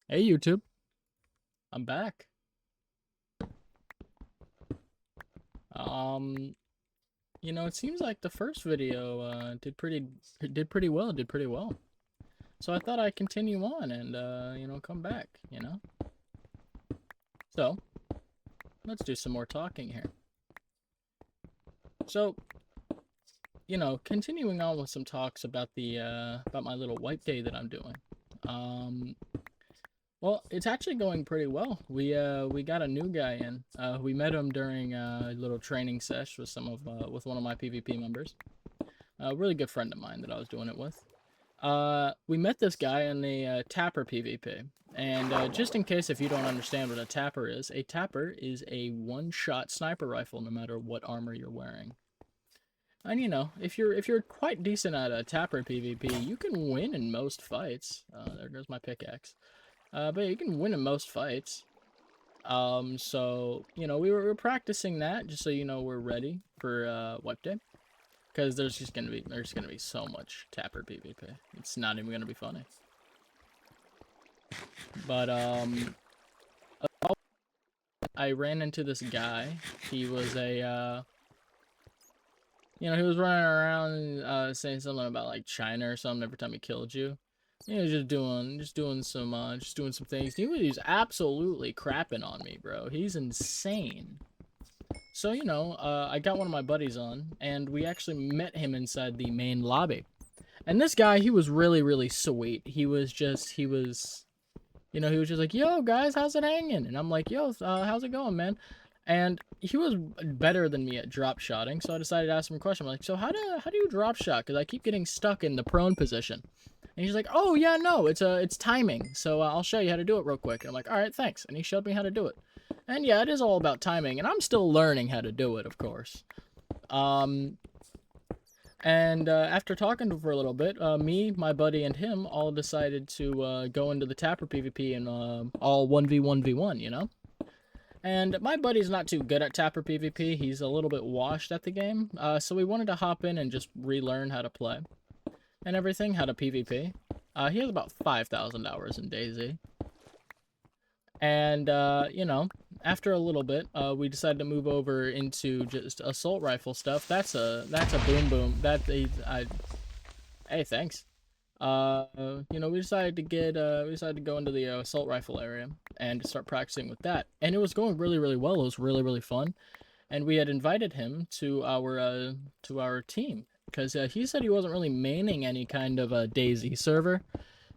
Hey YouTube, I'm back. Um, it seems like the first video did pretty well. So I thought I'd continue on and come back, So, let's do some more talking here. So, continuing on with some talks about the about my little wipe day that I'm doing. Um, Well, it's actually going pretty well. We got a new guy in. We met him during a little training sesh with with one of my PvP members. A really good friend of mine that I was doing it with. We met this guy in the tapper PvP. And just in case if you don't understand what a tapper is a one-shot sniper rifle no matter what armor you're wearing. And if you're quite decent at a tapper PvP, you can win in most fights. There goes my pickaxe. But you can win in most fights. So, we were practicing that just so we're ready for wipe day. Because there's gonna be so much tapper PvP. It's not even gonna be funny. But I ran into this guy. He was he was running around saying something about like China or something every time he killed you. He was just doing some things. He was absolutely crapping on me, bro. He's insane. So, I got one of my buddies on, and we actually met him inside the main lobby. And this guy, he was really, really sweet. He was just like, yo, guys, how's it hanging? And I'm like, yo, how's it going, man? And he was better than me at drop shotting, so I decided to ask him a question. I'm like, so how do you drop shot? Because I keep getting stuck in the prone position. And he's like, oh, yeah, no, it's timing. So I'll show you how to do it real quick. And I'm like, all right, thanks. And he showed me how to do it. And yeah, it is all about timing. And I'm still learning how to do it, of course. And after talking to him for a little bit, me, my buddy, and him all decided to go into the tapper PvP and all 1v1v1, And my buddy's not too good at tapper PvP. He's a little bit washed at the game. So we wanted to hop in and just relearn how to play and everything, how to PvP. He has about 5,000 hours in Dayz. And, after a little bit, we decided to move over into just assault rifle stuff. That's a boom boom. Hey, thanks. We decided to go into the assault rifle area and to start practicing with that. And it was going really, really well. It was really, really fun. And we had invited him to our team because he said he wasn't really maining any kind of a Dayz server.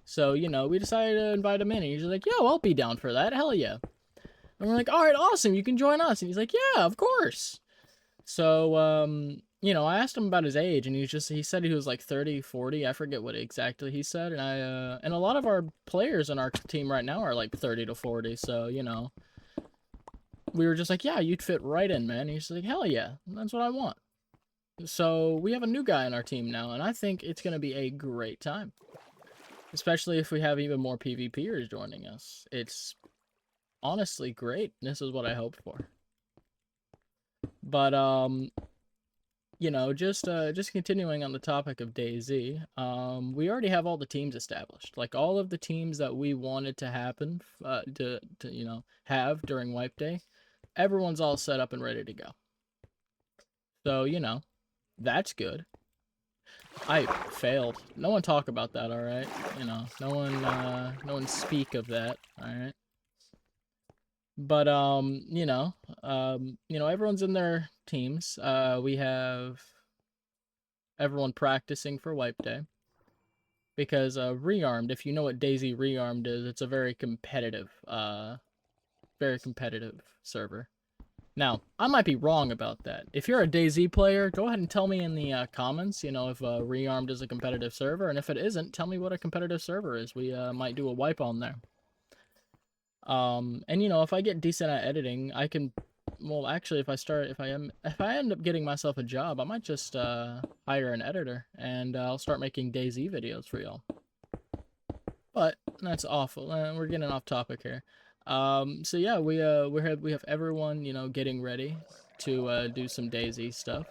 So, we decided to invite him in, and he's like, yo, I'll be down for that, hell yeah. And we're like, all right, awesome, you can join us. And he's like, yeah, of course. So, I asked him about his age, and he said he was like 30, 40, I forget what exactly he said. And and a lot of our players in our team right now are like 30 to 40, so, we were just like, yeah, you'd fit right in, man. And he's like, hell yeah, that's what I want. So, we have a new guy on our team now, and I think it's going to be a great time. Especially if we have even more PvPers joining us. It's honestly great. This is what I hoped for. But just continuing on the topic of Dayz, we already have all the teams established. Like all of the teams that we wanted to happen to have during wipe day, everyone's all set up and ready to go. So, that's good. I failed. No one talk about that, all right? No one speak of that, all right? But everyone's in their teams. We have everyone practicing for wipe day. Because rearmed, if you know what Dayz rearmed is, it's a very competitive server. Now, I might be wrong about that. If you're a Dayz player, go ahead and tell me in the comments, if Rearmed is a competitive server, and if it isn't, tell me what a competitive server is. We might do a wipe on there. And if I get decent at editing, I can, well, actually, if I end up getting myself a job, I might just hire an editor, and I'll start making Dayz videos for y'all. But that's awful. We're getting off topic here. So yeah, we have everyone, getting ready to do some Dayz stuff.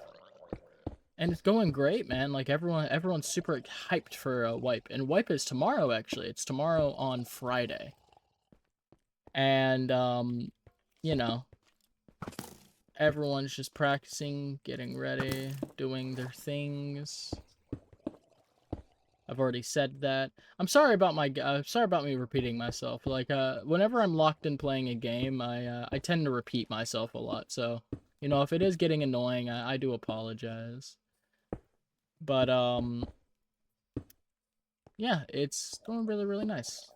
And it's going great, man. Like everyone's super hyped for wipe. And wipe is tomorrow, actually. It's tomorrow on Friday. And, you know, everyone's just practicing, getting ready, doing their things. I've already said that. I'm sorry about sorry about me repeating myself. Like, whenever I'm locked in playing a game, I tend to repeat myself a lot. So, you know, if it is getting annoying, I do apologize. But, yeah, it's going really, really nice.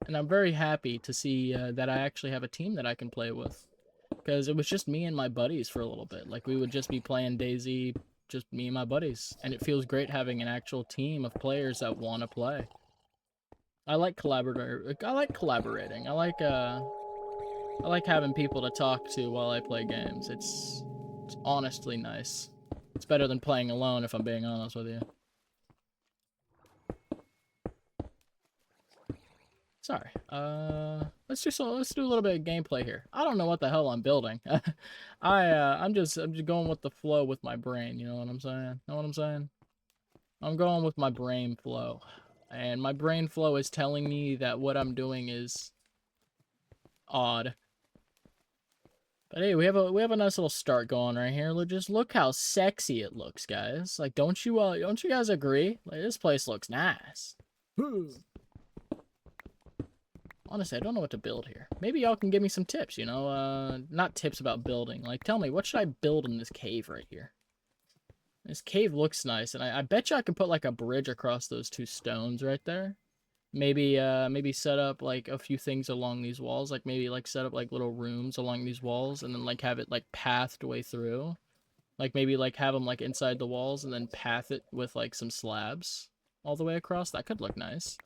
And I'm very happy to see that I actually have a team that I can play with. Because it was just me and my buddies for a little bit. Like, we would just be playing Dayz, just me and my buddies. And it feels great having an actual team of players that want to play. I like collaborating. I like having people to talk to while I play games. It's honestly nice. It's better than playing alone, if I'm being honest with you. Sorry. Let's do a little bit of gameplay here. I don't know what the hell I'm building. I'm just going with the flow with my brain. You know what I'm saying? Know what I'm saying? I'm going with my brain flow, and my brain flow is telling me that what I'm doing is odd. But hey, we have a nice little start going right here. Just look how sexy it looks, guys. Like, don't you guys agree? Like, this place looks nice. Honestly, I don't know what to build here. Maybe y'all can give me some tips, you know? Not tips about building. Like, tell me, what should I build in this cave right here? This cave looks nice, and I bet you I can put, like, a bridge across those two stones right there. Maybe set up, like, a few things along these walls. Like, maybe, like, set up, like, little rooms along these walls, and then, like, have it, like, pathed way through. Like, maybe, like, have them, like, inside the walls, and then path it with, like, some slabs all the way across. That could look nice.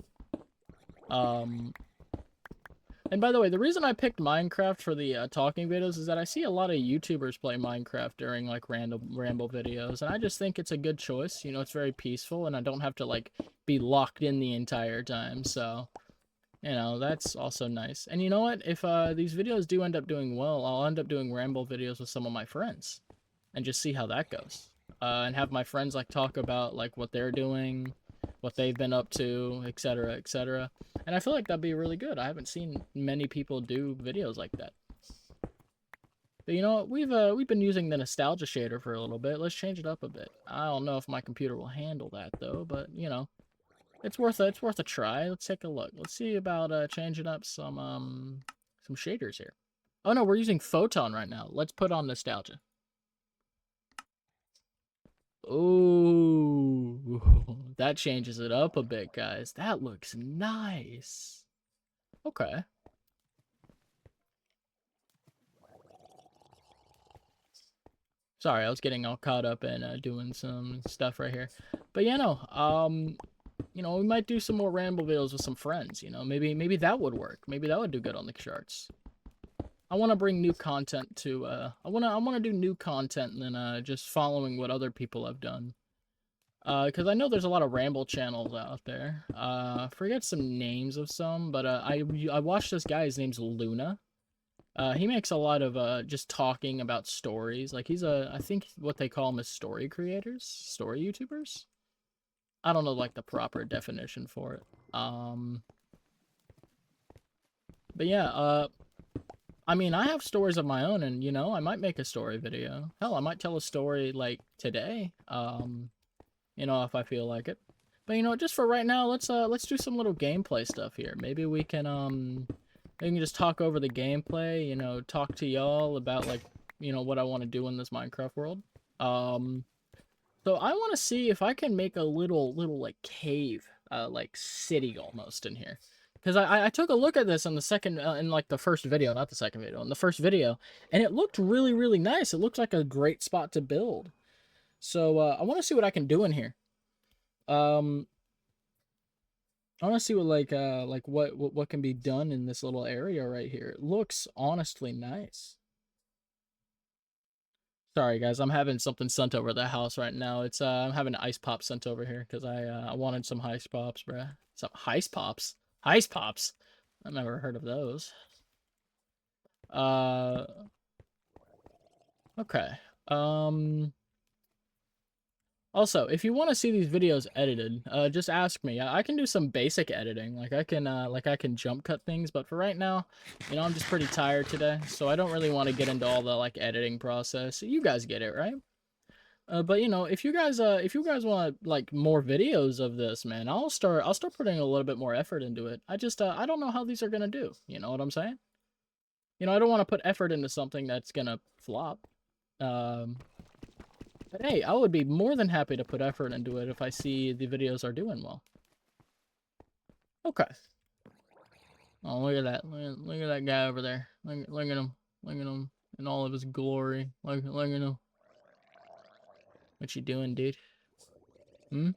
And by the way, the reason I picked Minecraft for the talking videos is that I see a lot of YouTubers play Minecraft during, like, Ramble videos, and I just think it's a good choice. You know, it's very peaceful, and I don't have to, like, be locked in the entire time, so, you know, that's also nice. And you know what? If these videos do end up doing well, I'll end up doing Ramble videos with some of my friends, and just see how that goes. And have my friends, like, talk about, like, what they're doing, what they've been up to, etc., etc. And I feel like that'd be really good. I haven't seen many people do videos like that. But you know what? We've been using the nostalgia shader for a little bit. Let's change it up a bit. I don't know if my computer will handle that though, but you know, it's worth a try. Let's take a look. Let's see about changing up some shaders here. Oh no, we're using Photon right now. Let's put on nostalgia. Ooh, that changes it up a bit, guys. That looks nice. Okay. Sorry, I was getting all caught up in doing some stuff right here. But yeah, no, you know, we might do some more Ramble videos with some friends, you know. Maybe that would work. Maybe that would do good on the charts. I want to bring new content to I want to do new content than just following what other people have done. Because I know there's a lot of Ramble channels out there. Forget some names of some, but I watched this guy. His name's Luna. He makes a lot of just talking about stories. Like, he's I think what they call him is story creators, story YouTubers. I don't know, like, the proper definition for it. But yeah, I mean, I have stories of my own, and you know, I might make a story video. Hell, I might tell a story like today. You know, if I feel like it. But you know, just for right now, let's do some little gameplay stuff here. Maybe we can just talk over the gameplay, you know, talk to y'all about, like, you know, what I want to do in this Minecraft world. So I want to see if I can make a little like cave, like city almost in here. Because I took a look at this in the second, in like the first video, not the second video, in the first video, and it looked really, really nice. It looked like a great spot to build. So I want to see what I can do in here. Um, I want to see what like what can be done in this little area right here. It looks honestly nice. Sorry guys, I'm having something sent over the house right now. It's I'm having ice pop sent over here because I wanted some ice pops, bruh. Some ice pops, ice pops. I've never heard of those. Uh, okay. Um, Also, if you want to see these videos edited, just ask me. I can do some basic editing. Like I can jump cut things, but for right now, you know, I'm just pretty tired today, so I don't really want to get into all the like editing process. You guys get it, right? But you know, if you guys want like more videos of this, man, I'll start putting a little bit more effort into it. I don't know how these are gonna do. You know what I'm saying? You know, I don't want to put effort into something that's gonna flop. Um, but hey, I would be more than happy to put effort into it if I see the videos are doing well. Okay. Oh, look at that. Look at that guy over there. Look at him. Look at him in all of his glory. Look at him. What you doing, dude? Hmm?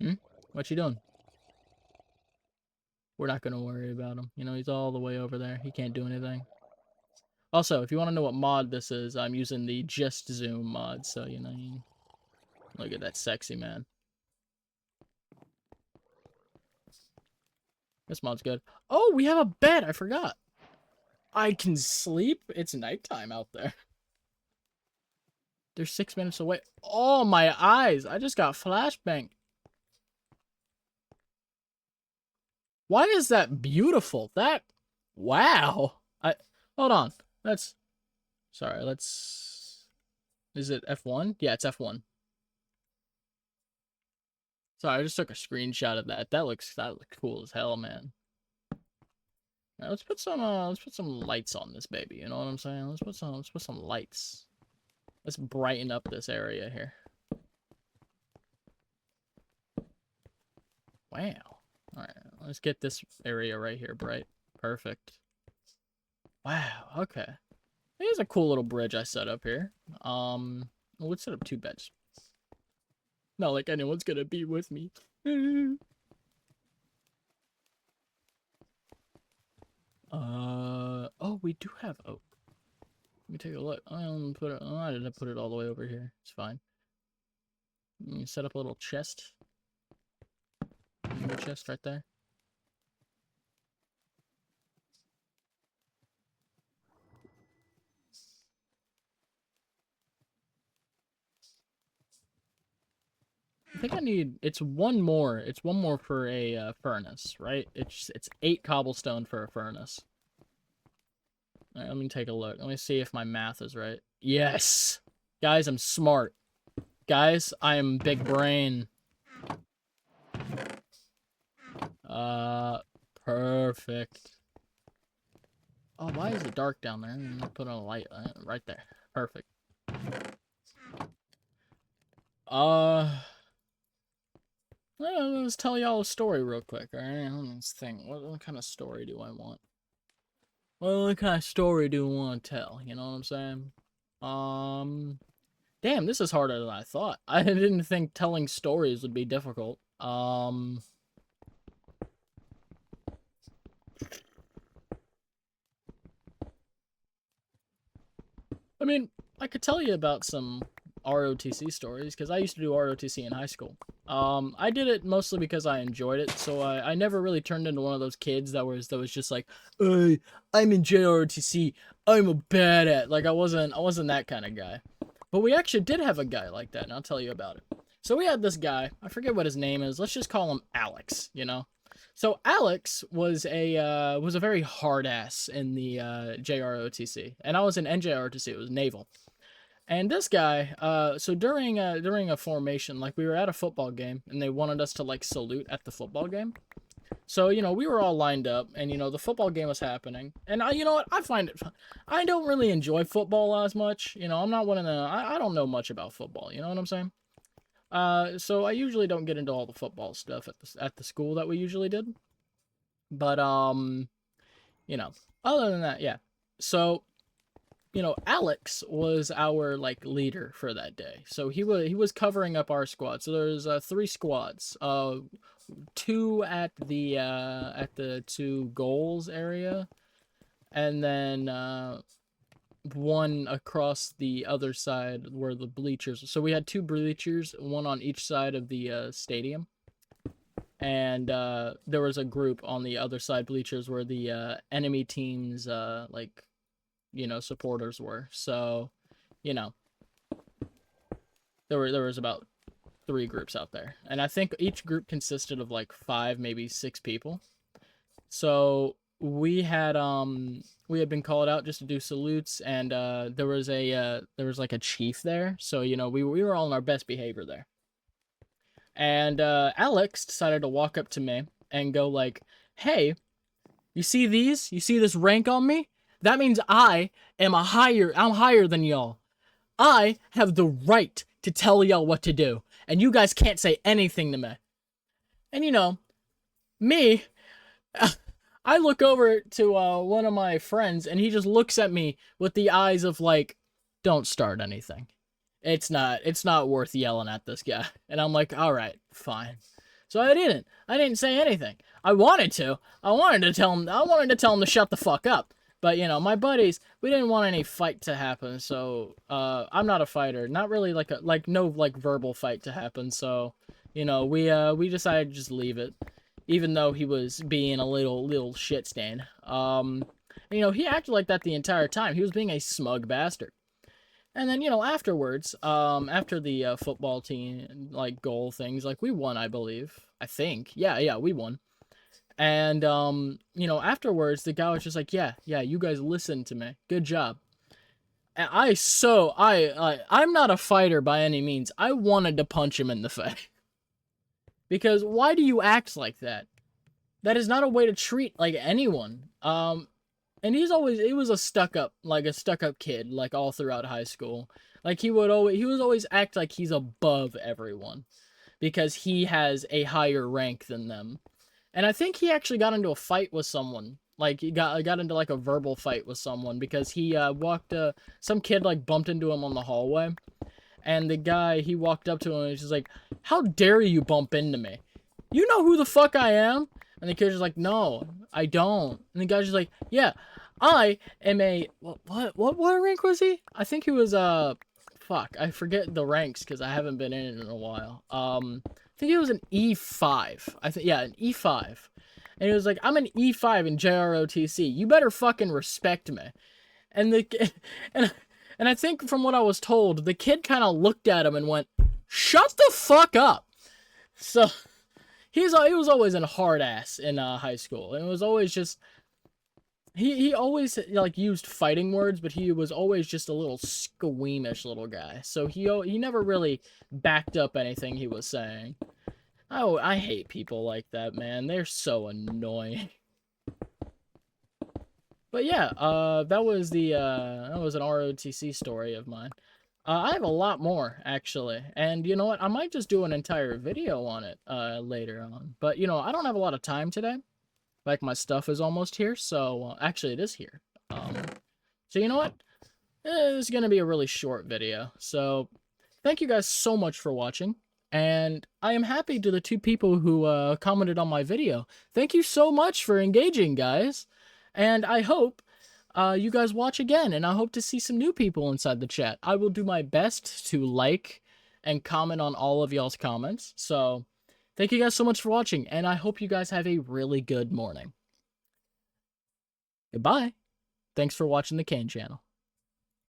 Hmm? What you doing? We're not gonna worry about him. You know, he's all the way over there. He can't do anything. Also, if you want to know what mod this is, I'm using the Just Zoom mod, so, you know, look at that sexy man. This mod's good. Oh, we have a bed! I forgot. I can sleep? It's nighttime out there. They're 6 minutes away. Oh, my eyes! I just got flashbang. Why is that beautiful? Wow! Hold on. Sorry, is it F1? Yeah, it's F1. Sorry, I just took a screenshot of that. That looks cool as hell, man. Now, let's put some lights on this baby. You know what I'm saying? Let's put some lights. Let's brighten up this area here. Wow. All right, let's get this area right here bright. Perfect. Wow. Okay. Here's a cool little bridge I set up here. Let's set up 2 beds. Not like anyone's gonna be with me. Oh, we do have oak. Let me take a look. I didn't put it all the way over here. It's fine. Let me set up a little chest. A chest right there. I think I need. It's one more. It's one more for a furnace, right? It's 8 cobblestone for a furnace. All right, let me take a look. Let me see if my math is right. Yes, guys, I'm smart. Guys, I am big brain. Perfect. Oh, why is it dark down there? I'm gonna put on a light right there. Perfect. Let's tell y'all a story real quick, alright? Let's think. What kind of story do I want? What kind of story do I want to tell? You know what I'm saying? Damn, this is harder than I thought. I didn't think telling stories would be difficult. I mean, I could tell you about some ROTC stories, because I used to do ROTC in high school. I did it mostly because I enjoyed it, so I never really turned into one of those kids that was just like, hey, I'm in JROTC, I'm a bad at. Like, I wasn't that kind of guy. But we actually did have a guy like that, and I'll tell you about it. So we had this guy, I forget what his name is, let's just call him Alex, you know? So Alex was a very hard ass in the JROTC, and I was in NJROTC. It was naval. And this guy, so during a formation, like we were at a football game, and they wanted us to like salute at the football game. So you know we were all lined up, and you know the football game was happening, and you know what, I find it fun. I don't really enjoy football as much. You know, I'm not one of the. I don't know much about football. You know what I'm saying? So I usually don't get into all the football stuff at the school that we usually did. But you know, other than that, yeah. So, you know, Alex was our like leader for that day. So he was covering up our squad. So there's 3 squads. 2 at the 2 goals area, and then 1 across the other side where the bleachers. So we had 2 bleachers, 1 on each side of the stadium. And there was a group on the other side bleachers where the enemy team's like, you know, supporters were. So, you know, there was about 3 groups out there, and I think each group consisted of like 5, maybe 6 people. So we had been called out just to do salutes, and there was like a chief there, so you know we were all in our best behavior there. And Alex decided to walk up to me and go like, "Hey, you see these? You see this rank on me? That means I'm higher than y'all. I have the right to tell y'all what to do, and you guys can't say anything to me." And you know, me, I look over to one of my friends, and he just looks at me with the eyes of like, "Don't start anything. It's not worth yelling at this guy." And I'm like, "All right, fine." So I didn't say anything. I wanted to tell him to shut the fuck up. But you know, my buddies, we didn't want any fight to happen. So I'm not a fighter, not really no verbal fight to happen. So you know, we decided to just leave it, even though he was being a little shit stain. You know, he acted like that the entire time. He was being a smug bastard. And then, you know, afterwards, after the football team, like, goal things, like, we won, I believe. I think. Yeah, we won. And, you know, afterwards, the guy was just like, yeah, you guys listen to me. Good job. And I'm not a fighter by any means. I wanted to punch him in the face. Because why do you act like that? That is not a way to treat, like, anyone. And he was a stuck-up kid, like, all throughout high school. Like, he would always act like he's above everyone, because he has a higher rank than them. And I think he actually got into a fight with someone. Like, he got into, like, a verbal fight with someone, because he, some kid, like, bumped into him on the hallway. And the guy, he walked up to him, and he's just like, "How dare you bump into me? You know who the fuck I am?" And the kid's just like, "No, I don't." And the guy's just like, "Yeah, I am a..." What rank was he? I think he was, fuck, I forget the ranks, because I haven't been in it in a while. I think he was an E5. Yeah, an E5. And he was like, "I'm an E5 in NJROTC. You better fucking respect me." And and I think from what I was told, the kid kind of looked at him and went, "Shut the fuck up." So he was always a hard ass in high school, and it was always just he always like used fighting words, but he was always just a little squeamish little guy. So he never really backed up anything he was saying. Oh, I hate people like that, man. They're so annoying. But yeah, that was an ROTC story of mine. I have a lot more, actually. And you know what? I might just do an entire video on it later on. But, you know, I don't have a lot of time today. Like, my stuff is almost here. So, actually, it is here. So, you know what? This is going to be a really short video. So, thank you guys so much for watching. And I am happy to the 2 people who commented on my video. Thank you so much for engaging, guys. And I hope you guys watch again, and I hope to see some new people inside the chat. I will do my best to like and comment on all of y'all's comments. So, thank you guys so much for watching, and I hope you guys have a really good morning. Goodbye. Thanks for watching the Kane channel.